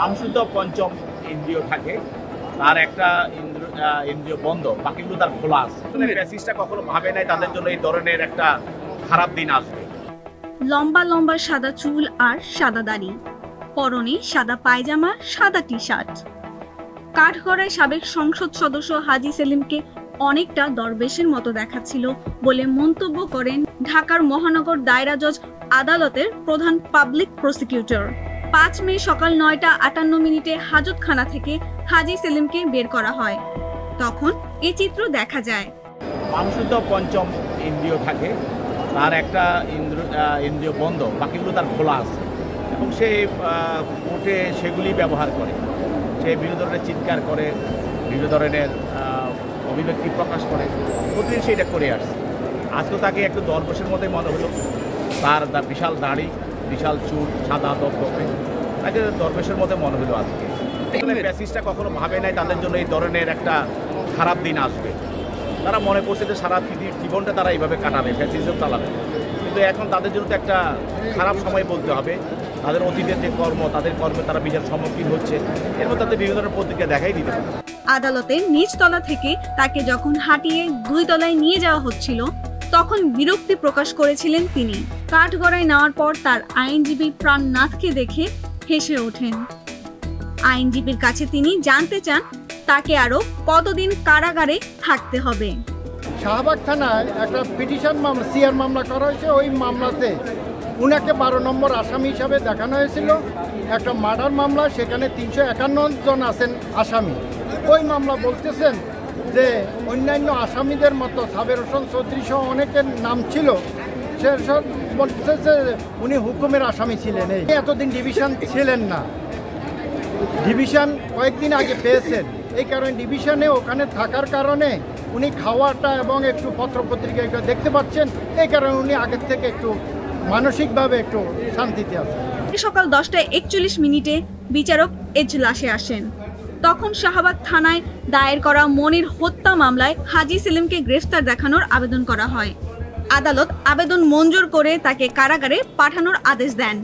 মানুষের তো পঞ্চম ইন্দ্রিয় থাকে, তার একটা ইন্দ্রিয় বন্ধ, বাকিগুলো তার খোলা আছে। ফ্যাসিস্টরা কখনো ভাবে নাই তাদের জন্য এই ধরনের একটা খারাপ দিন আসবে। লম্বা লম্বা সাদা চুল আর সাদা দাড়ি, পরনে সাদা পায়জামা, সাদা টি শার্ট। কাঠগড়ায় সাবেক সংসদ সদস্য হাজী সেলিমকে অনেকটা দরবেশের মতো দেখাচ্ছিল বলে মন্তব্য করেন ঢাকার মহানগর দায়রা জজ আদালতের প্রধান পাবলিক প্রসিকিউটর। 5 মে সকাল 9টা 58 হাজতখানা থেকে হাজী সেলিমকে বের করা হয়। তখন এই চিত্র দেখা যায়। মানুষের তো পঞ্চম ইন্দ্রিয় থাকে, তার একটা ইন্দ্রিয় বন্ধ, বাকিগুলো তার খোলা আছে এবং সে কোর্টে সেগুলি ব্যবহার করে। সে বিভিন্ন ধরনের চিৎকার করে, বিভিন্ন ধরনের অভিব্যক্তি প্রকাশ করে, প্রতিদিন সেটা করে আসছে। আজকে তাকে একটু দরবেশের মধ্যে মনে হলো। তার বিশাল দাড়ি, বিশাল চুল, সাদা দপদপে, তাকে দরবেশের মধ্যে মনে হলো আজকে। ফ্যাসিস্টরা কখনো ভাবে নাই তাদের জন্য এই ধরনের একটা খারাপ দিন আসবে। তারা মনে করছে যে সারা জীবনটা তারা এইভাবে কাটাবে, ফ্যাসিজম চালাবে, কিন্তু এখন তাদের জন্য তো একটা খারাপ সময় বলতে হবে। তাদের অতীতের যে কর্ম, তাদের কর্মে তারা বিশাল সম্মুখীন হচ্ছে, এর মধ্যে তাদের বিভিন্ন ধরনের প্রতিক্রিয়া দেখাই দিতে পারে। আদালতের নিচতলা থেকে তাকে যখন হাঁটিয়ে 2 তলায় নিয়ে যাওয়া হচ্ছিল, তখন বিরক্তি প্রকাশ করেছিলেন তিনি। কাঠগড়ায় নেওয়ার পর তার আইনজীবী প্রাণনাথকে দেখে হেসে ওঠেন। আইনজীবীর কাছে তিনি জানতে চান তাকে আরো কতদিন কারাগারে থাকতে হবে। শাহবাগ থানায় একটা পিটিশন মামলা, সিআর মামলা করা হয়েছে। ওই মামলাতে উনাকে 12 নম্বর আসামি হিসাবে দেখানো হয়েছিল। একটা মার্ডার মামলা, সেখানে 351 জন আছেন আসামি। ওই মামলা বলতেছেন যে অন্যান্য আসামিদের মতো সাবের হোসেন চৌধুরী সহ অনেকের নাম ছিল, সেসব বলতেছে উনি হুকুমের আসামি ছিলেন। এতদিন ডিভিশন ছিলেন না, ডিভিশন কয়েকদিন আগে পেয়েছেন। এই কারণে ডিভিশনে ওখানে থাকার কারণে উনি খাওয়াটা এবং একটু পত্রপত্রিকা দেখতে পাচ্ছেন, এই কারণে উনি আগের থেকে একটু মানসিকভাবে একটু শান্তিতে আছেন। সকাল 10টা 41 বিচারক এজলাসে আসেন। তখন শাহবাগ থানায় দায়ের করা মনির হত্যা মামলায় হাজী সেলিমকে গ্রেফতার দেখানোর আবেদন করা হয়। আদালত আবেদন মঞ্জুর করে তাকে কারাগারে পাঠানোর আদেশ দেন।